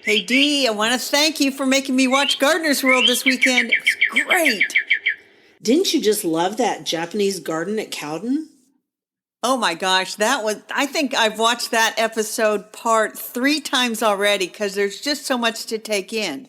Hey, Dee, I want to thank you for making me watch Gardener's World this weekend. It was great. Didn't you just love that Japanese garden at Cowden? Oh my gosh, I think I've watched that episode part 3 times already because there's just so much to take in.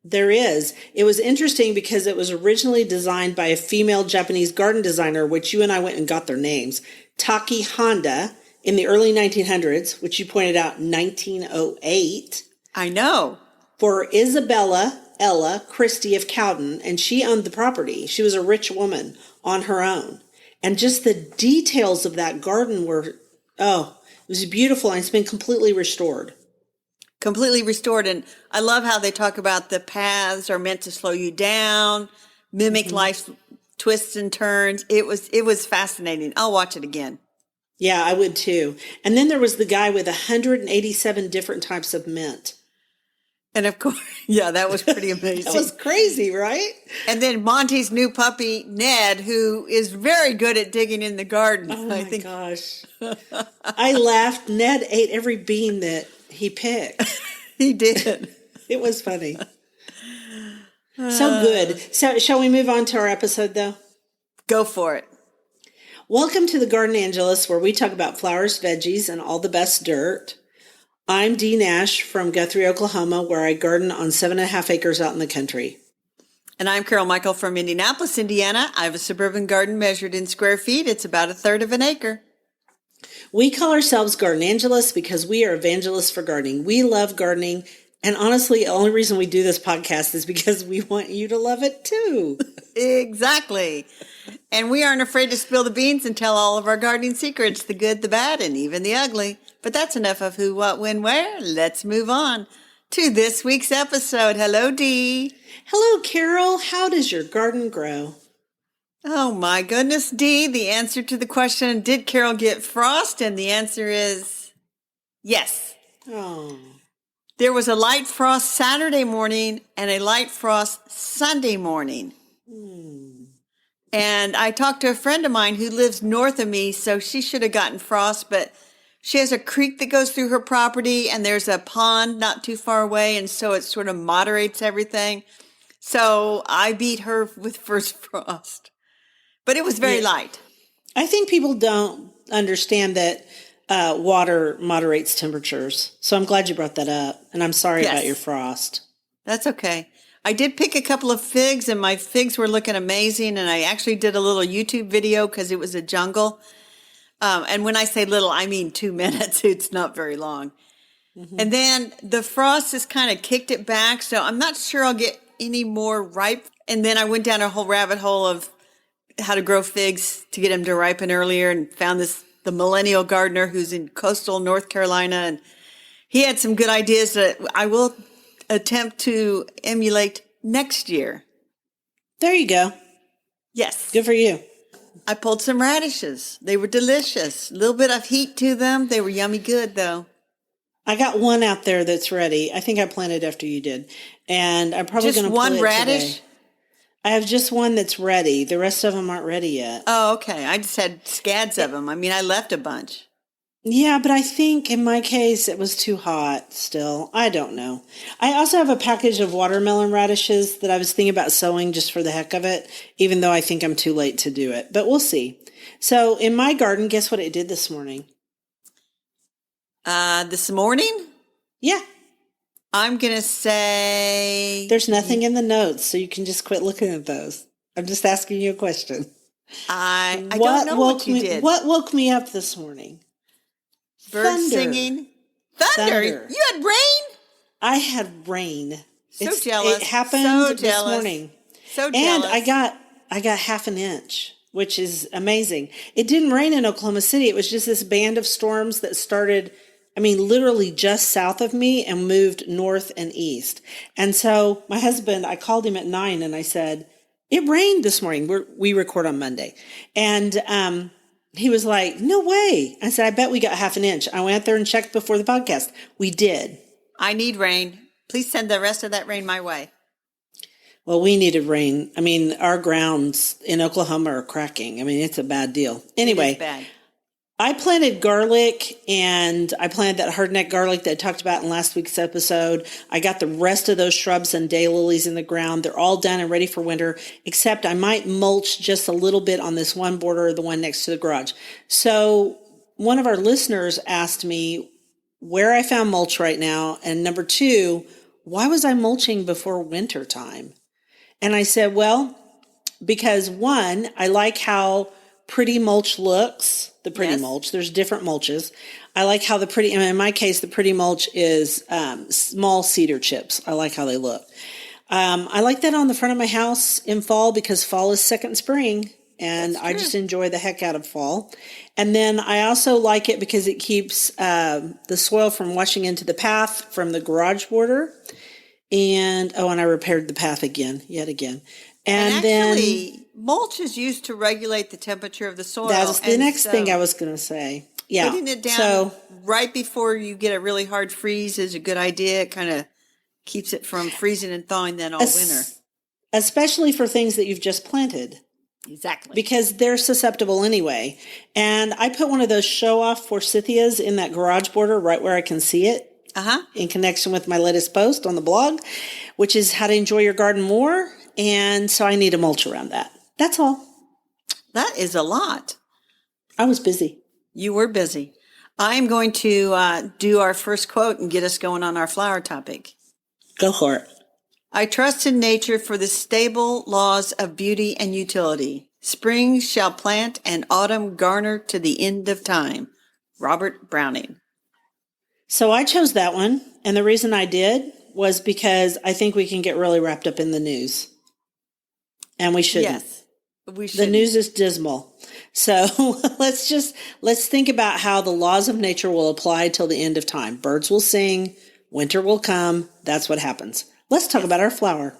There is. It was interesting because it was originally designed by a female Japanese garden designer, which you and I went and got their names, Taki Honda, in the early 1900s, which you pointed out 1908. I know. For Isabella Ella Christie of Cowden, and she owned the property. She was a rich woman on her own. And just the details of that garden were, it was beautiful, and it's been completely restored. Completely restored. And I love how they talk about the paths are meant to slow you down, mimic life's twists and turns. It was fascinating. I'll watch it again. Yeah, I would too. And then there was the guy with 187 different types of mint. And of course, yeah, that was pretty amazing. That was crazy, right? And then Monty's new puppy, Ned, who is very good at digging in the garden. Oh my gosh. I laughed. Ned ate every bean that he picked. He did. It was funny. So good. So shall we move on to our episode, though? Go for it. Welcome to the Garden Angelus, where we talk about flowers, veggies, and all the best dirt. I'm Dee Nash from Guthrie, Oklahoma, where I garden on 7.5 acres out in the country. And I'm Carol Michael from Indianapolis, Indiana. I have a suburban garden measured in square feet. It's about 1/3 of an acre. We call ourselves Garden Angelus because we are evangelists for gardening. We love gardening. And honestly, the only reason we do this podcast is because we want you to love it too. Exactly. And we aren't afraid to spill the beans and tell all of our gardening secrets, the good, the bad, and even the ugly. But that's enough of who, what, when, where. Let's move on to this week's episode. Hello, Dee. Hello, Carol. How does your garden grow? Oh, my goodness, Dee. The answer to the question, did Carol get frost? And the answer is yes. Oh. There was a light frost Saturday morning and a light frost Sunday morning. And I talked to a friend of mine who lives north of me, so she should have gotten frost, but she has a creek that goes through her property, and there's a pond not too far away, and so it sort of moderates everything. So I beat her with first frost. But it was very light. I think people don't understand that water moderates temperatures. So I'm glad you brought that up, and I'm sorry about your frost. That's okay. I did pick a couple of figs, and my figs were looking amazing, and I actually did a little YouTube video because it was a jungle. And when I say little, I mean 2 minutes. It's not very long. And then the frost has kind of kicked it back, so I'm not sure I'll get any more ripe. And then I went down a whole rabbit hole of how to grow figs to get them to ripen earlier, and found the millennial gardener who's in coastal North Carolina, and he had some good ideas that I will attempt to emulate next year. There you go. Yes. Good for you. I pulled some radishes. They were delicious. A little bit of heat to them. They were yummy good, though. I got one out there that's ready. I think I planted after you did. And I'm probably going to pull it one radish? today. I have just one that's ready. The rest of them aren't ready yet. Oh, okay. I just had scads of them. I mean, I left a bunch. Yeah, but I think in my case, it was too hot still. I don't know. I also have a package of watermelon radishes that I was thinking about sowing just for the heck of it, even though I think I'm too late to do it. But we'll see. So in my garden, guess what it did this morning? This morning? Yeah. I'm going to say... There's nothing in the notes, so you can just quit looking at those. I'm just asking you a question. I don't know what you did. What woke me up this morning? Birds singing. Thunder. You had rain? I had rain. Jealous. It happened this morning. So jealous. And I got half an inch, which is amazing. It didn't rain in Oklahoma City. It was just this band of storms that started, literally just south of me and moved north and east. And so my husband, I called him at 9 and I said, it rained this morning. We record on Monday. And, he was like, no way. I said, I bet we got half an inch. I went out there and checked before the podcast. We did. I need rain. Please send the rest of that rain my way. Well, we needed rain. Our grounds in Oklahoma are cracking. It's a bad deal. Anyway, bad. I planted garlic, and I planted that hardneck garlic that I talked about in last week's episode. I got the rest of those shrubs and daylilies in the ground. They're all done and ready for winter, except I might mulch just a little bit on this one border, the one next to the garage. So one of our listeners asked me where I found mulch right now, and number two, why was I mulching before winter time? And I said, well, because one, I like how pretty mulch looks, the pretty Yes. mulch. There's different mulches. I like how the pretty, in my case, the pretty mulch is small cedar chips. I like how they look. I like that on the front of my house in fall because fall is second spring, and I just enjoy the heck out of fall. And then I also like it because it keeps the soil from washing into the path from the garage border. And I repaired the path yet again. And actually, mulch is used to regulate the temperature of the soil. That was the next so thing I was going to say. Yeah. Putting it down right before you get a really hard freeze is a good idea. It kind of keeps it from freezing and thawing then all winter. Especially for things that you've just planted. Exactly. Because they're susceptible anyway. And I put one of those show-off forsythias in that garage border right where I can see it. In connection with my latest post on the blog, which is how to enjoy your garden more. And so I need a mulch around that. That's all. That is a lot. I was busy. You were busy. I'm going to do our first quote and get us going on our flower topic. Go for it. I trust in nature for the stable laws of beauty and utility. Spring shall plant and autumn garner to the end of time. Robert Browning. So I chose that one. And the reason I did was because I think we can get really wrapped up in the news. And we shouldn't. Yes, we should. The news is dismal. So let's think about how the laws of nature will apply till the end of time. Birds will sing, winter will come. That's what happens. Let's talk about our flower.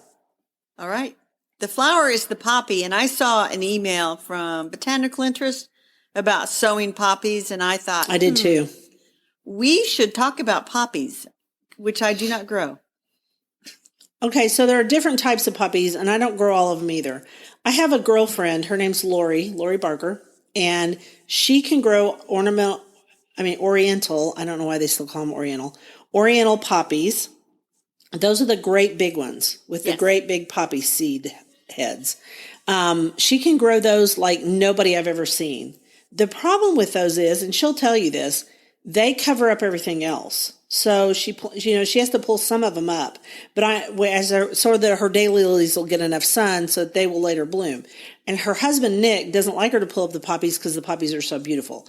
All right. The flower is the poppy. And I saw an email from Botanical Interest about sowing poppies. And I thought, I did too. We should talk about poppies, which I do not grow. Okay, so there are different types of poppies, and I don't grow all of them either. I have a girlfriend, her name's Lori Barker, and she can grow oriental, I don't know why they still call them oriental poppies. Those are the great big ones with the great big poppy seed heads. She can grow those like nobody I've ever seen. The problem with those is, and she'll tell you this, they cover up everything else. So she has to pull some of them up, but her daylilies will get enough sun so that they will later bloom. And her husband, Nick, doesn't like her to pull up the poppies because the poppies are so beautiful.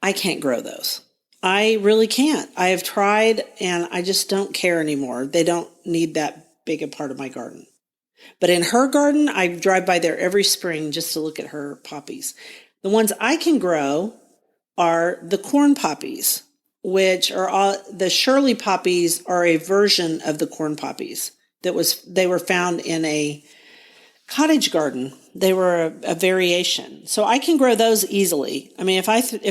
I can't grow those. I really can't. I have tried and I just don't care anymore. They don't need that big a part of my garden. But in her garden, I drive by there every spring just to look at her poppies. The ones I can grow are the corn poppies, which are the Shirley poppies are a version of the corn poppies they were found in a cottage garden. They were a variation. So I can grow those easily. I mean, if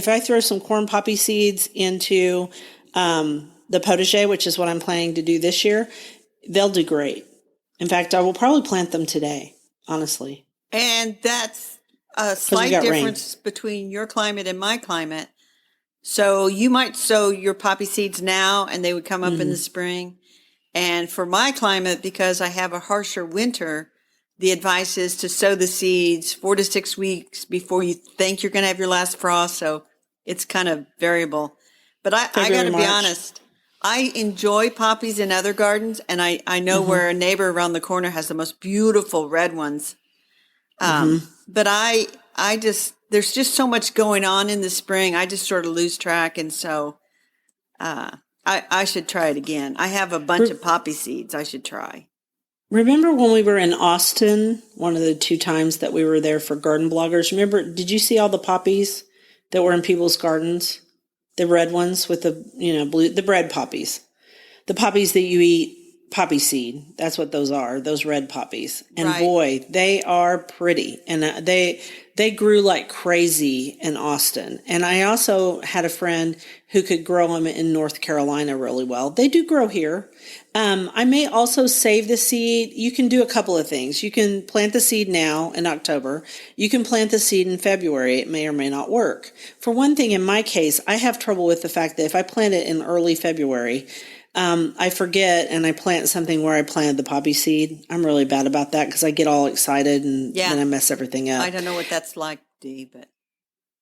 I throw some corn poppy seeds into the potager, which is what I'm planning to do this year, they'll do great. In fact, I will probably plant them today, honestly. And that's a slight difference between your climate and my climate. So you might sow your poppy seeds now and they would come up in the spring. And for my climate, because I have a harsher winter, the advice is to sow the seeds 4 to 6 weeks before you think you're going to have your last frost. So it's kind of variable. But I got to be honest, I enjoy poppies in other gardens. And I know where a neighbor around the corner has the most beautiful red ones. But there's just so much going on in the spring. I just sort of lose track. And so, I should try it again. I have a bunch of poppy seeds I should try. Remember when we were in Austin, one of the 2 times that we were there for garden bloggers? Remember, did you see all the poppies that were in people's gardens? The red ones with the, blue, the bread poppies. The poppies that you eat poppy seed. That's what those are, those red poppies. And Right. boy, they are pretty. And they grew like crazy in Austin. And I also had a friend who could grow them in North Carolina really well. They do grow here. I may also save the seed. You can do a couple of things. You can plant the seed now in October. You can plant the seed in February. It may or may not work. For one thing, in my case, I have trouble with the fact that if I plant it in early February, I forget and I plant something where I planted the poppy seed. I'm really bad about that because I get all excited and then I mess everything up. I don't know what that's like, Dee, but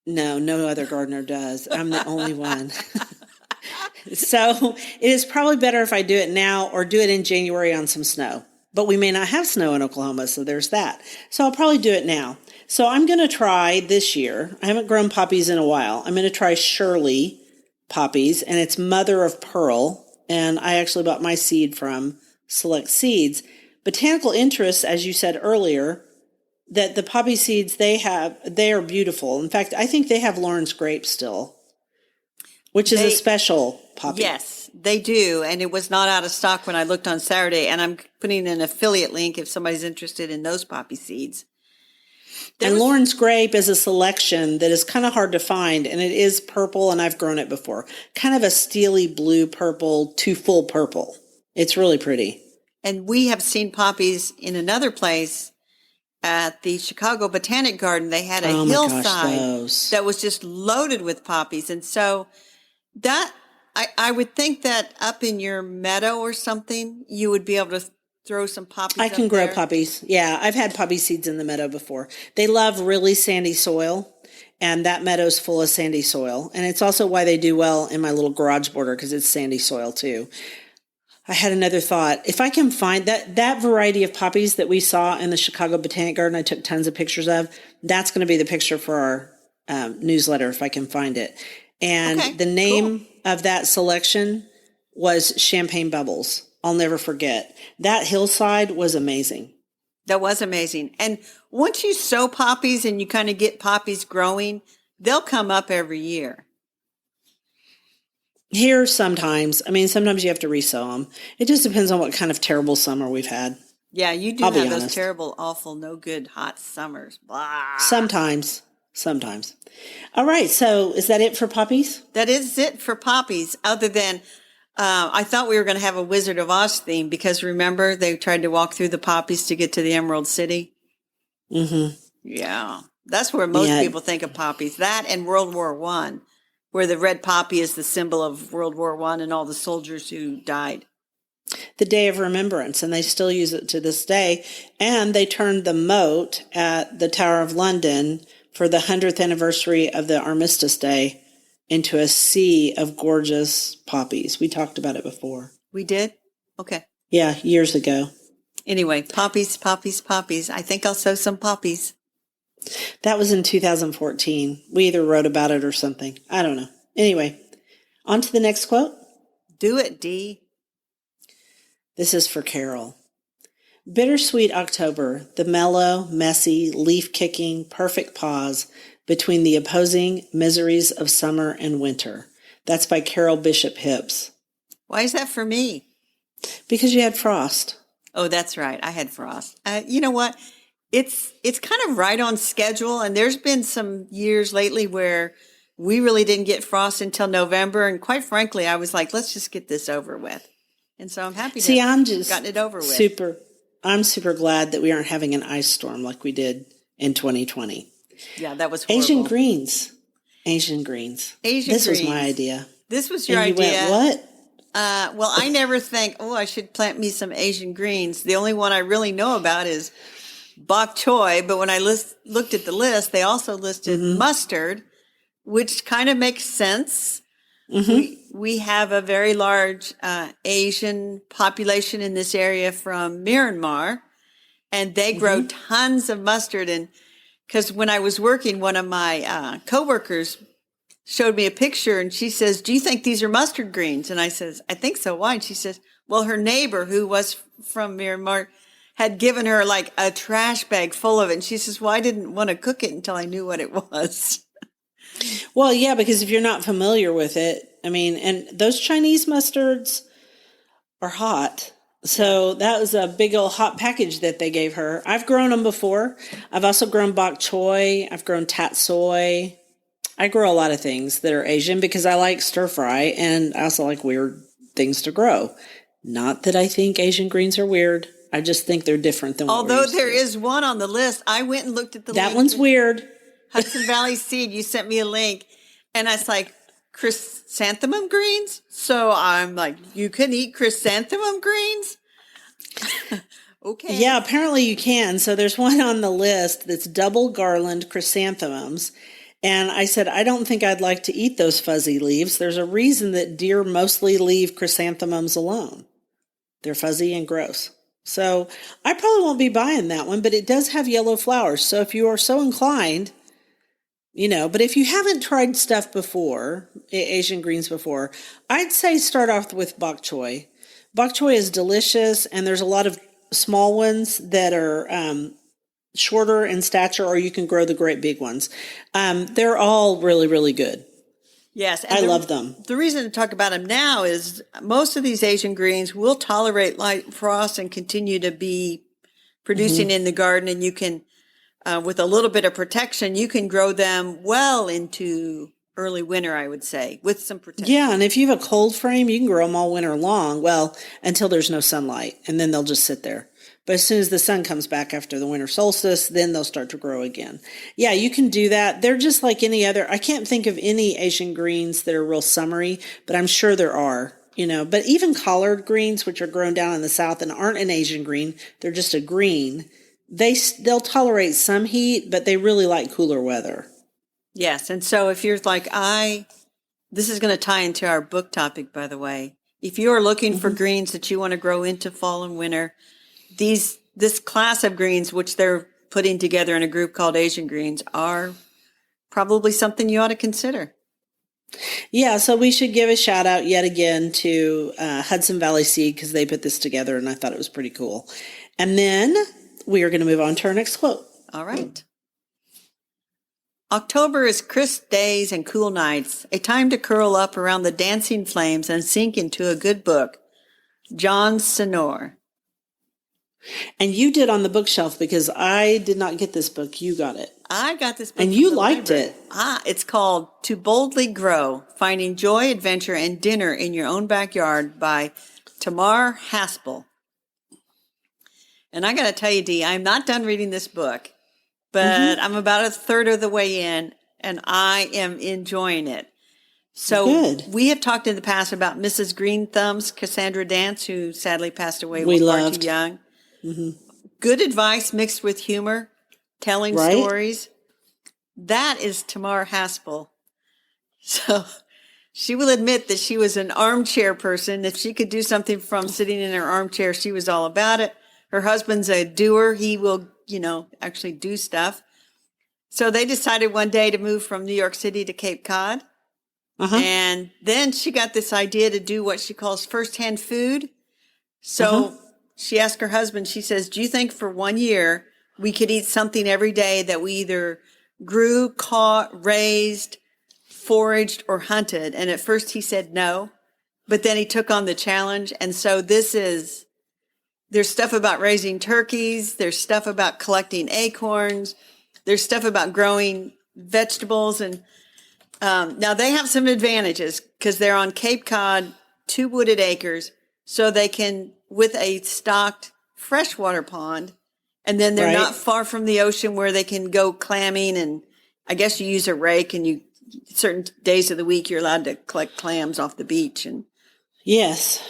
no other gardener does. I'm the only one. So it is probably better if I do it now or do it in January on some snow. But we may not have snow in Oklahoma, so there's that. So I'll probably do it now. So I'm going to try this year. I haven't grown poppies in a while. I'm going to try Shirley poppies, and it's mother of pearl. And I actually bought my seed from Select Seeds. Botanical interests, as you said earlier, that the poppy seeds they are beautiful. In fact, I think they have Lawrence grape still, which is a special poppy. Yes, they do. And it was not out of stock when I looked on Saturday. And I'm putting an affiliate link if somebody's interested in those poppy seeds. Lawrence grape is a selection that is kind of hard to find, and it is purple, and I've grown it before. Kind of a steely blue purple to full purple. It's really pretty. And we have seen poppies in another place at the Chicago Botanic Garden. They had a hillside that was just loaded with poppies. And so that, I would think that up in your meadow or something, you would be able to throw some poppies. I can grow poppies. Yeah, I've had poppy seeds in the meadow before. They love really sandy soil, and that meadow's full of sandy soil. And it's also why they do well in my little garage border, because it's sandy soil too. I had another thought. If I can find that variety of poppies that we saw in the Chicago Botanic Garden, I took tons of pictures of, that's going to be the picture for our newsletter if I can find it. And the name of that selection was Champagne Bubbles. I'll never forget. That hillside was amazing. That was amazing. And once you sow poppies and you kind of get poppies growing, they'll come up every year. Here sometimes. I mean, sometimes you have to resow them. It just depends on what kind of terrible summer we've had. Yeah, you do have those terrible, awful, no good, hot summers. Blah. Sometimes. All right. So is that it for poppies? That is it for poppies, other than I thought we were going to have a Wizard of Oz theme because remember they tried to walk through the poppies to get to the Emerald City? Mm-hmm. Yeah. That's where most people think of poppies. That and World War I, where the red poppy is the symbol of World War I and all the soldiers who died. The Day of Remembrance, and they still use it to this day. And they turned the moat at the Tower of London for the 100th anniversary of the Armistice Day into a sea of gorgeous poppies. We talked about it before. We did? Okay. Yeah, years ago. Anyway, poppies. I think I'll sow some poppies. That was in 2014. We either wrote about it or something. I don't know. Anyway, on to the next quote. Do it, Dee. This is for Carol. Bittersweet October, the mellow, messy, leaf-kicking, perfect pause between the opposing miseries of summer and winter. That's by Carol Bishop Hipps. Why is that for me? Because you had frost. Oh, that's right. I had frost. You know what? It's kind of right on schedule. And there's been some years lately where we really didn't get frost until November. And quite frankly, I was like, let's just get this over with. And so I'm happy to have gotten it over with. I'm super glad that we aren't having an ice storm like we did in 2020. Yeah, that was horrible. Asian greens. This was my idea. This was your idea. Went, what? Well, I never think, I should plant me some Asian greens. The only one I really know about is bok choy. But when I looked at the list, they also listed mustard, which kind of makes sense. Mm-hmm. We have a very large Asian population in this area from Myanmar, and they grow tons of mustard. And because when I was working, one of my coworkers showed me a picture, and she says, "Do you think these are mustard greens?" And I says, "I think so. Why?" And she says, "Well, her neighbor, who was from Myanmar, had given her like a trash bag full of it." And she says, "Well, I didn't want to cook it until I knew what it was." Well, yeah, because if you're not familiar with it, I mean, and those Chinese mustards are hot. So that was a big old hot package that they gave her. I've grown them before. I've also grown bok choy. I've grown tatsoi. I grow a lot of things that are Asian because I like stir fry and I also like weird things to grow. Not that I think Asian greens are weird. I just think they're different than what we're Although used there to. is one on the list. I went and looked at the That link. one's weird. Hudson Valley Seed. You sent me a link. And I was like, chrysanthemum greens? So I'm like, you can eat chrysanthemum greens? Okay. Yeah, apparently you can. So there's one on the list that's double garland chrysanthemums. And I said, I don't think I'd like to eat those fuzzy leaves. There's a reason that deer mostly leave chrysanthemums alone. They're fuzzy and gross. So I probably won't be buying that one, but it does have yellow flowers. So if you are so inclined, but if you haven't tried stuff before, Asian greens before, I'd say start off with bok choy. Bok choy is delicious, and there's a lot of small ones that are shorter in stature, or you can grow the great big ones. They're all really, really good. Yes. I love them. The reason to talk about them now is most of these Asian greens will tolerate light frost and continue to be producing in the garden. And you can, with a little bit of protection, you can grow them well into early winter, I would say, with some protection. Yeah, and if you have a cold frame, you can grow them all winter long, well, until there's no sunlight, and then they'll just sit there. But as soon as the sun comes back after the winter solstice, then they'll start to grow again. Yeah, you can do that. They're just like any other. I can't think of any Asian greens that are real summery, but I'm sure there are. But even collard greens, which are grown down in the South and aren't an Asian green, they're just a green. They'll tolerate some heat, but they really like cooler weather. Yes. And so if you're like, this is going to tie into our book topic, by the way. If you are looking for greens that you want to grow into fall and winter, this class of greens, which they're putting together in a group called Asian greens, are probably something you ought to consider. Yeah, so we should give a shout out yet again to Hudson Valley Seed because they put this together and I thought it was pretty cool. And then we are going to move on to our next quote. All right. October is crisp days and cool nights, a time to curl up around the dancing flames and sink into a good book. John Senor. And you did on the bookshelf because I did not get this book. You got it. I got this book. And you liked it. It's called To Boldly Grow, Finding Joy, Adventure, and Dinner in Your Own Backyard by Tamar Haspel. And I got to tell you, Dee, I'm not done reading this book, but I'm about a third of the way in, and I am enjoying it. So Good. We have talked in the past about Mrs. Green Thumb's Cassandra Dance, who sadly passed away We far loved. too young. Good advice mixed with humor, telling stories. That is Tamar Haspel. So she will admit that she was an armchair person. If she could do something from sitting in her armchair, she was all about it. Her husband's a doer. He will, actually do stuff. So they decided one day to move from New York City to Cape Cod. And then she got this idea to do what she calls firsthand food. So she asked her husband, she says, do you think for 1 year we could eat something every day that we either grew, caught, raised, foraged, or hunted? And at first he said no, but then he took on the challenge. And so there's stuff about raising turkeys. There's stuff about collecting acorns. There's stuff about growing vegetables. And now they have some advantages because they're on Cape Cod, 2 wooded acres. So they can, with a stocked freshwater pond, and then they're not far from the ocean where they can go clamming. And I guess you use a rake and certain days of the week, you're allowed to collect clams off the beach. And yes.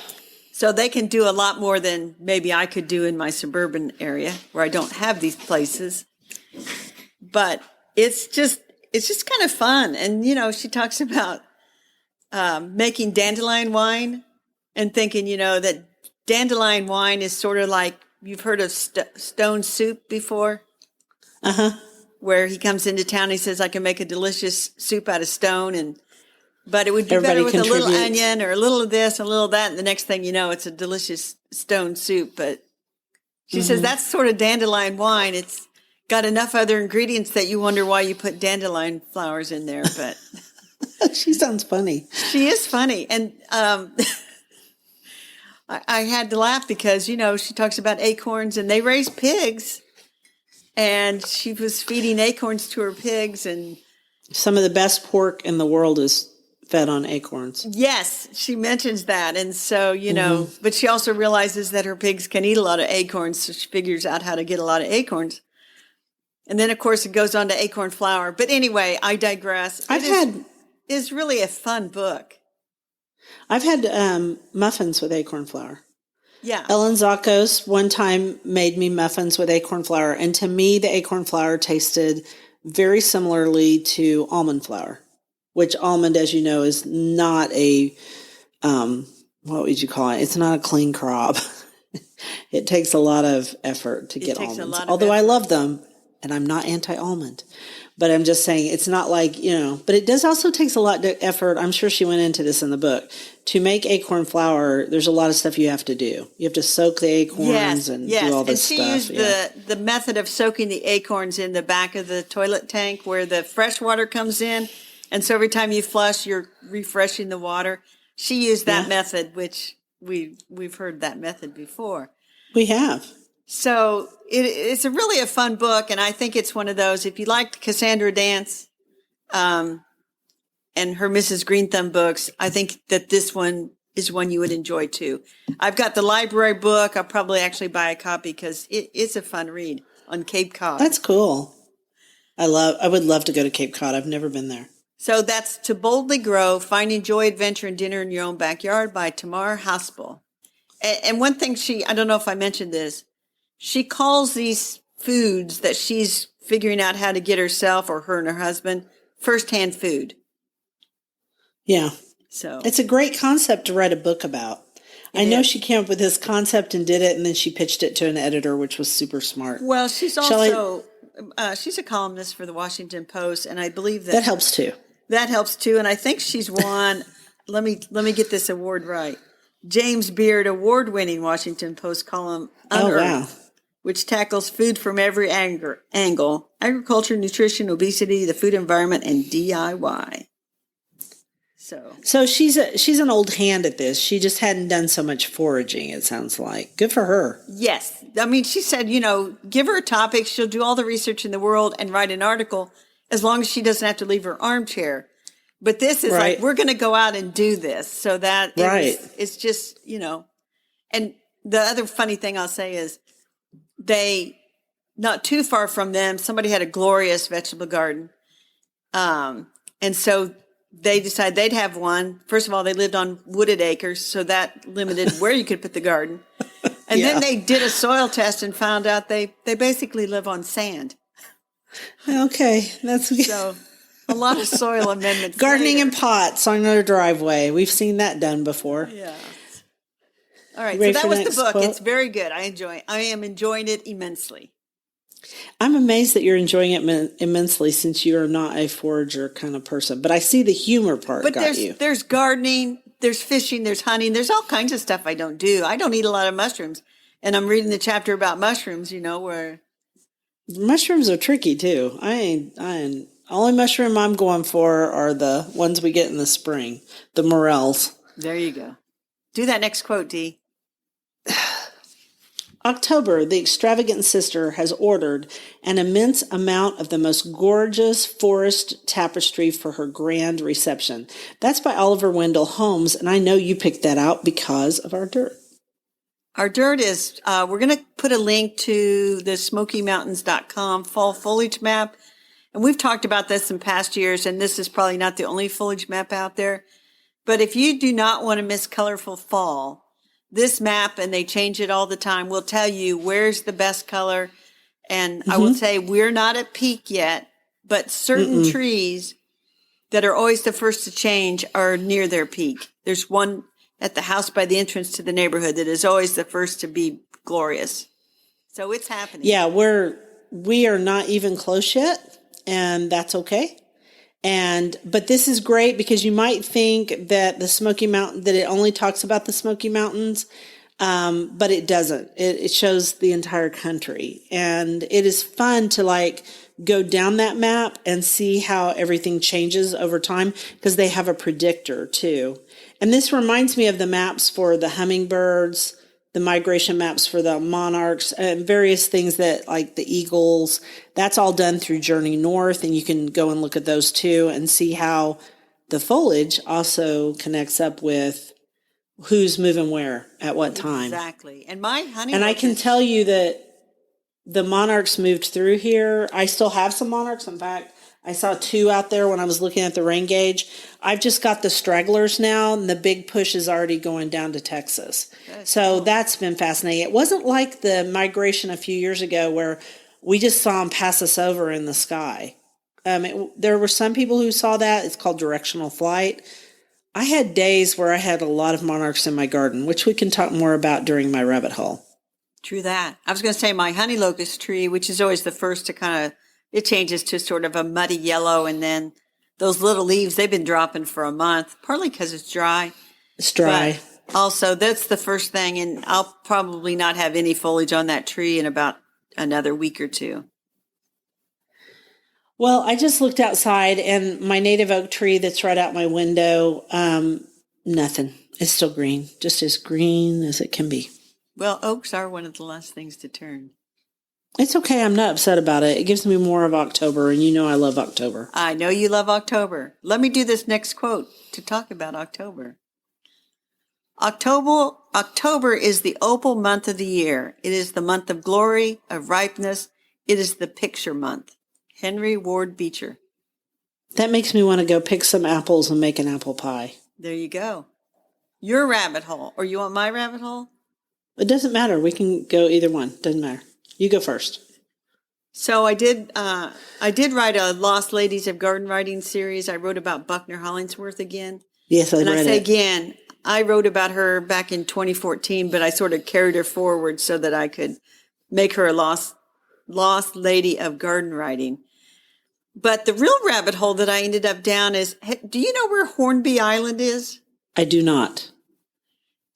So they can do a lot more than maybe I could do in my suburban area where I don't have these places. But it's just kind of fun. And, she talks about making dandelion wine and thinking, that dandelion wine is sort of like, you've heard of stone soup before? Where he comes into town, he says, I can make a delicious soup out of stone. But it would be better with a little onion or a little of this, a little of that. And the next thing you know, it's a delicious stone soup. But she says that's sort of dandelion wine. It's got enough other ingredients that you wonder why you put dandelion flowers in there. But she sounds funny. She is funny. And I had to laugh because, she talks about acorns and they raise pigs. And she was feeding acorns to her pigs. And some of the best pork in the world is fed on acorns. yes, she mentions that. And so, but she also realizes that her pigs can eat a lot of acorns. So she figures out how to get a lot of acorns. And then, of course, it goes on to acorn flour. But anyway, I digress. It's really a fun book. I've had muffins with acorn flour. Yeah. Ellen Zakos one time made me muffins with acorn flour. And to me, the acorn flour tasted very similarly to almond flour, which almond, as you know, is not a, what would you call it? It's not a clean crop. It takes a lot of effort to get almonds. Although I love them, and I'm not anti-almond. But I'm just saying it's not like, but it does also takes a lot of effort. I'm sure she went into this in the book. To make acorn flour, there's a lot of stuff you have to do. You have to soak the acorns and do all this stuff. And she used the method of soaking the acorns in the back of the toilet tank where the fresh water comes in. And so every time you flush, you're refreshing the water. She used that method, which we've heard that method before. We have. So it's really a fun book, and I think it's one of those, if you liked Cassandra Dance and her Mrs. Green Thumb books, I think that this one is one you would enjoy too. I've got the library book. I'll probably actually buy a copy because it's a fun read on Cape Cod. That's cool. I would love to go to Cape Cod. I've never been there. So that's To Boldly Grow, Finding Joy, Adventure, and Dinner in Your Own Backyard by Tamar Haspel. And one thing I don't know if I mentioned this, she calls these foods that she's figuring out how to get herself or her and her husband firsthand food. Yeah. So it's a great concept to write a book about. I know she came up with this concept and did it, and then she pitched it to an editor, which was super smart. Well, she's also she's a columnist for the Washington Post, and I believe that helps too. That helps too, and I think she's won. let me get this award right. James Beard award-winning Washington Post column Unearthed, which tackles food from every angle: agriculture, nutrition, obesity, the food environment, and DIY. So she's an old hand at this. She just hadn't done so much foraging, it sounds like. Good for her. Yes. I mean, she said, give her a topic. She'll do all the research in the world and write an article as long as she doesn't have to leave her armchair. But this is like, we're going to go out and do this. So that it's just, and the other funny thing I'll say is not too far from them, somebody had a glorious vegetable garden. And so they decided they'd have one. First of all, they lived on wooded acres, so that limited where you could put the garden. And then they did a soil test and found out they basically live on sand. Okay, that's so a lot of soil amendments. Gardening in pots on their driveway. We've seen that done before. Yeah. All right, so that was the book. Quote? It's very good. I am enjoying it immensely. I'm amazed that you're enjoying it immensely since you are not a forager kind of person. But I see the humor part got you. There's gardening, there's fishing, there's hunting, there's all kinds of stuff I don't do. I don't eat a lot of mushrooms. And I'm reading the chapter about mushrooms, where... Mushrooms are tricky, too. Only mushroom I'm going for are the ones we get in the spring, the morels. There you go. Do that next quote, Dee. October, the extravagant sister has ordered an immense amount of the most gorgeous forest tapestry for her grand reception. That's by Oliver Wendell Holmes, and I know you picked that out because of our dirt. Our dirt is, we're going to put a link to the SmokyMountains.com fall foliage map. And we've talked about this in past years, and this is probably not the only foliage map out there. But if you do not want to miss colorful fall, this map, and they change it all the time, will tell you where's the best color. And I will say we're not at peak yet, but certain trees that are always the first to change are near their peak. There's one at the house by the entrance to the neighborhood that is always the first to be glorious. So it's happening. Yeah, we are not even close yet, and that's okay. But this is great because you might think that the Smoky Mountain, that it only talks about the Smoky Mountains, but it doesn't. It shows the entire country. And it is fun to go down that map and see how everything changes over time because they have a predictor too. And this reminds me of the maps for the hummingbirds, the migration maps for the monarchs, and various things that like the eagles. That's all done through Journey North, and you can go and look at those too and see how the foliage also connects up with who's moving where at what time. Exactly. And my honey And I can locust, tell you that the monarchs moved through here. I still have some monarchs. In fact, I saw 2 out there when I was looking at the rain gauge. I've just got the stragglers now, and the big push is already going down to Texas. So that's been fascinating. It wasn't like the migration a few years ago where we just saw them pass us over in the sky. There were some people who saw that. It's called directional flight. I had days where I had a lot of monarchs in my garden, which we can talk more about during my rabbit hole. true that. I was going to say my honey locust tree, which is always the first to kind of, it changes to sort of a muddy yellow. And then those little leaves, they've been dropping for a month, partly because it's dry. It's dry. But also, that's the first thing. And I'll probably not have any foliage on that tree in about another week or 2. Well, I just looked outside, and my native oak tree that's right out my window, nothing. It's still green, just as green as it can be. Well, oaks are one of the last things to turn. It's okay. I'm not upset about it. It gives me more of October, and you know I love October. I know you love October. Let me do this next quote to talk about October. October is the opal month of the year. It is the month of glory, of ripeness. It is the picture month. Henry Ward Beecher. That makes me want to go pick some apples and make an apple pie. There you go. Your rabbit hole. Or you want my rabbit hole? It doesn't matter. We can go either one. Doesn't matter. You go first. So I did write a Lost Ladies of Garden Writing series. I wrote about Buckner Hollingsworth again. Yes, I read it. And I say again, I wrote about her back in 2014, but I sort of carried her forward so that I could make her a lost lady of garden writing. But the real rabbit hole that I ended up down is, do you know where Hornby Island is? I do not.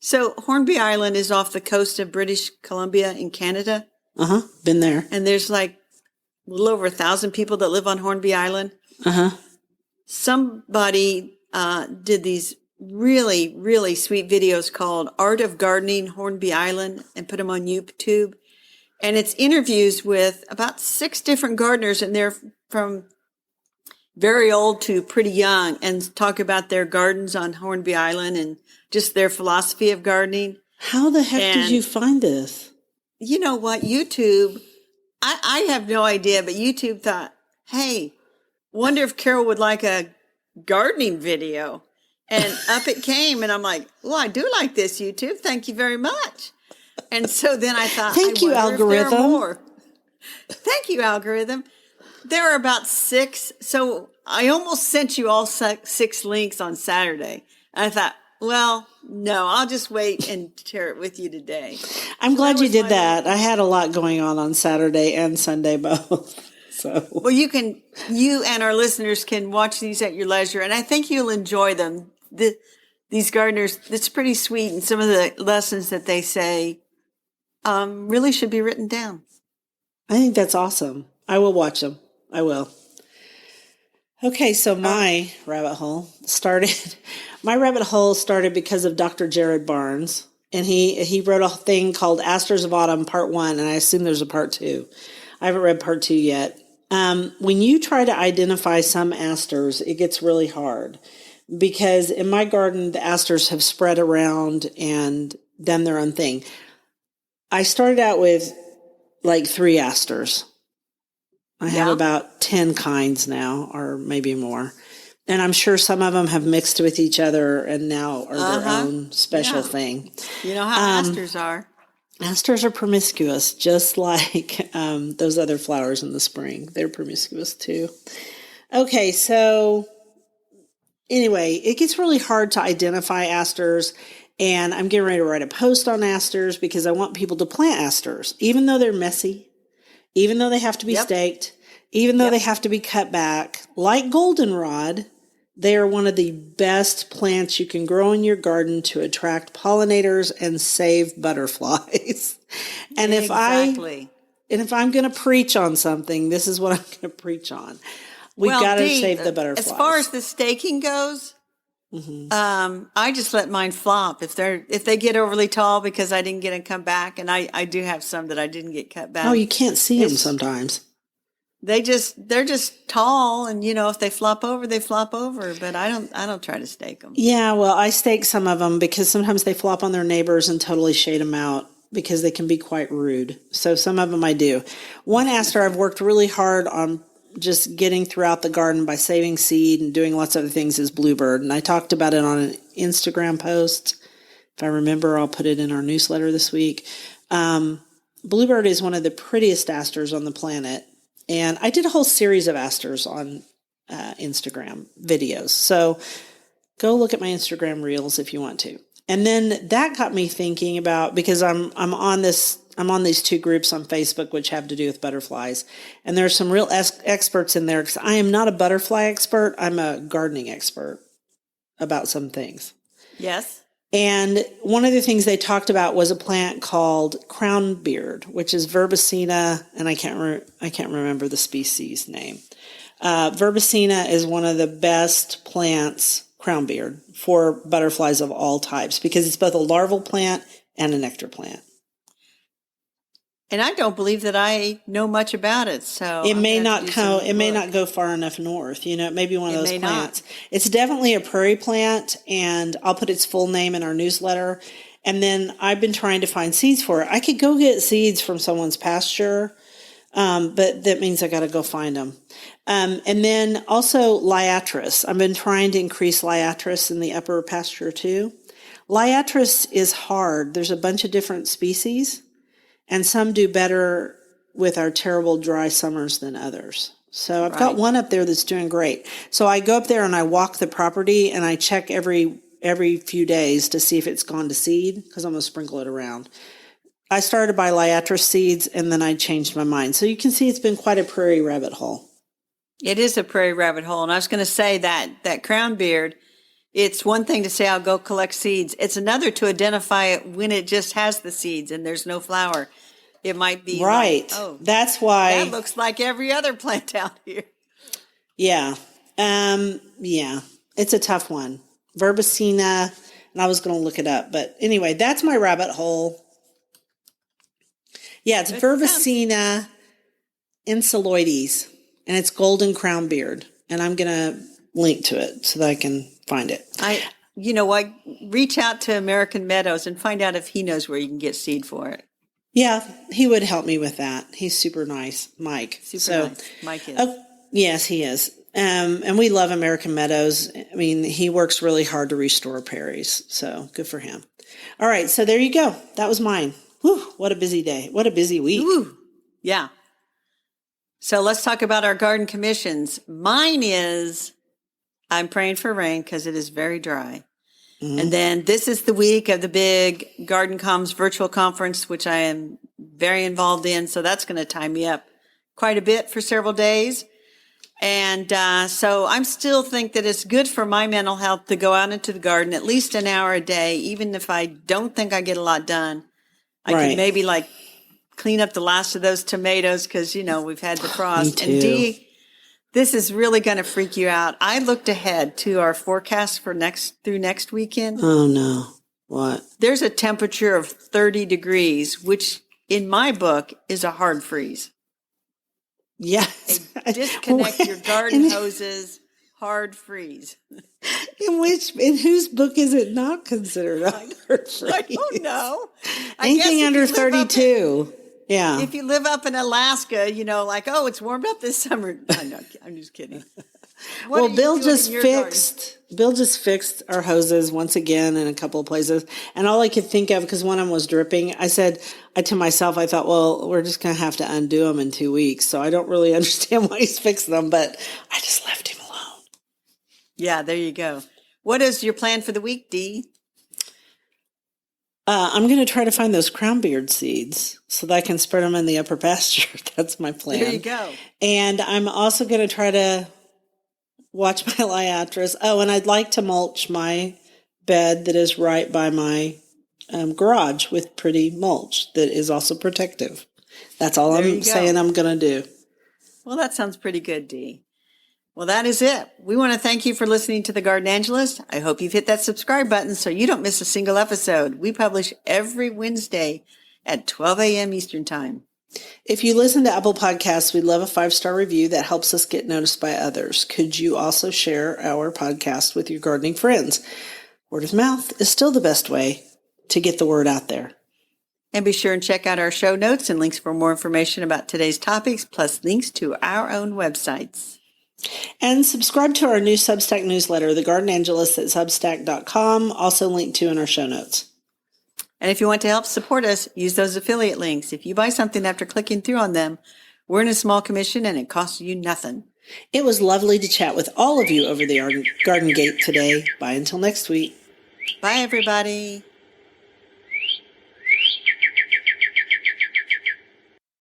So Hornby Island is off the coast of British Columbia in Canada. Uh-huh. Been there. And there's like a little over 1,000 people that live on Hornby Island. Uh-huh. Somebody did these really, really sweet videos called Art of Gardening Hornby Island and put them on YouTube. And it's interviews with about 6 different gardeners, and they're from very old to pretty young, and talk about their gardens on Hornby Island and just their philosophy of gardening. How the heck did you find this? You know what? YouTube, I have no idea, but YouTube thought, hey, wonder if Carol would like a gardening video. And up it came, and I'm like, well, I do like this, YouTube. Thank you very much. And so then I thought, Thank you, algorithm. Thank you, algorithm. There are about 6. So I almost sent you all 6 links on Saturday. And I thought, well, no, I'll just wait and share it with you today. I'm glad you did that. I had a lot going on Saturday and Sunday both. So well, you and our listeners can watch these at your leisure, and I think you'll enjoy them. These gardeners, it's pretty sweet, and some of the lessons that they say really should be written down. I think that's awesome. I will watch them. I will. Okay, so my rabbit hole started. My rabbit hole started because of Dr. Jared Barnes, and he wrote a thing called Asters of Autumn Part 1, and I assume there's a Part 2. I haven't read Part 2 yet. When you try to identify some asters, it gets really hard because in my garden, the asters have spread around and done their own thing. I started out with like 3 asters. I have about 10 kinds now, or maybe more. And I'm sure some of them have mixed with each other and now are their own special thing. You know how asters are. Asters are promiscuous, just like those other flowers in the spring. They're promiscuous too. Okay, so anyway, it gets really hard to identify asters, and I'm getting ready to write a post on asters because I want people to plant asters, even though they're messy, even though they have to be staked, even though they have to be cut back. Like goldenrod, they are one of the best plants you can grow in your garden to attract pollinators and save butterflies. And if I'm going to preach on something, this is what I'm going to preach on. We've got to save the butterflies. As far as the staking goes, I just let mine flop if they get overly tall because I didn't get them come back, and I do have some that I didn't get cut back. Oh, you can't see them sometimes. They're just tall, and if they flop over, they flop over. But I don't try to stake them. Yeah, well, I stake some of them because sometimes they flop on their neighbors and totally shade them out because they can be quite rude. So some of them I do. One aster I've worked really hard on just getting throughout the garden by saving seed and doing lots of other things is bluebird. And I talked about it on an Instagram post. If I remember, I'll put it in our newsletter this week. Bluebird is one of the prettiest asters on the planet. And I did a whole series of asters on Instagram videos. So go look at my Instagram reels if you want to. And then that got me thinking about, because I'm on these two groups on Facebook, which have to do with butterflies. And there's some real experts in there, because I am not a butterfly expert. I'm a gardening expert about some things. Yes. And one of the things they talked about was a plant called crownbeard, which is Verbicina, and I can't remember the species name. Verbicina is one of the best plants, crownbeard, for butterflies of all types, because it's both a larval plant and a nectar plant. And I don't believe that I know much about it, so it may not go far enough north. It may be one of those plants. Not. It's definitely a prairie plant, and I'll put its full name in our newsletter. And then I've been trying to find seeds for it. I could go get seeds from someone's pasture, but that means I got to go find them. And then also liatris. I've been trying to increase liatris in the upper pasture too. Liatris is hard. There's a bunch of different species, and some do better with our terrible dry summers than others. So I've got one up there that's doing great. So I go up there and I walk the property and I check every few days to see if it's gone to seed, because I'm going to sprinkle it around. I started by liatris seeds and then I changed my mind. So you can see it's been quite a prairie rabbit hole. It is a prairie rabbit hole. And I was going to say that crownbeard, it's one thing to say, I'll go collect seeds. It's another to identify it when it just has the seeds and there's no flower. It might be right. Like, oh, that's why that looks like every other plant out here. Yeah. Yeah. It's a tough one. Verbicina, and I was going to look it up. But anyway, that's my rabbit hole. Yeah, it's Verbicina insuloides, and it's golden crownbeard. And I'm going to link to it so that I can find it. You know what? Reach out to American Meadows and find out if he knows where you can get seed for it. Yeah, he would help me with that. He's super nice, Mike. Nice. Mike is. Yes, he is. And we love American Meadows. I mean, he works really hard to restore prairies. So good for him. All right, so there you go. That was mine. Whew, what a busy day. What a busy week. Woo. Yeah. So let's talk about our garden commissions. Mine is, I'm praying for rain because it is very dry. Mm-hmm. And then this is the week of the big Garden Comms virtual conference, which I am very involved in. So that's going to tie me up quite a bit for several days. And so I'm still think that it's good for my mental health to go out into the garden at least an hour a day, even if I don't think I get a lot done. I can maybe like clean up the last of those tomatoes because, we've had the frost. Me too. And Dee, this is really going to freak you out. I looked ahead to our forecast for through next weekend. Oh, no. What? There's a temperature of 30 degrees, which in my book is a hard freeze. Yes. Disconnect your garden hoses, hard freeze. In whose book is it not considered a hard freeze? I don't know. Anything under 32. Yeah. If you live up in Alaska, like, oh, it's warmed up this summer. I'm just kidding. Well, Bill just fixed our hoses once again in a couple of places. And all I could think of, because one of them was dripping, I thought, well, we're just going to have to undo them in 2 weeks. So I don't really understand why he's fixing them, but I just left him alone. Yeah, there you go. What is your plan for the week, Dee? I'm going to try to find those crownbeard seeds so that I can spread them in the upper pasture. That's my plan. There you go. And I'm also going to try to watch my liatris. Oh, and I'd like to mulch my bed that is right by my garage with pretty mulch that is also protective. That's all I'm saying I'm going to do. Well, that sounds pretty good, Dee. Well, that is it. We want to thank you for listening to The Garden Angelist. I hope you've hit that subscribe button so you don't miss a single episode. We publish every Wednesday at 12 a.m. Eastern Time. If you listen to Apple Podcasts, we'd love a 5-star review that helps us get noticed by others. Could you also share our podcast with your gardening friends? Word of mouth is still the best way to get the word out there. And be sure and check out our show notes and links for more information about today's topics, plus links to our own websites. And subscribe to our new Substack newsletter, The Garden Angelist at Substack.com, also linked to in our show notes. And if you want to help support us, use those affiliate links. If you buy something after clicking through on them, we're in a small commission and it costs you nothing. It was lovely to chat with all of you over the Garden Gate today. Bye until next week. Bye, everybody.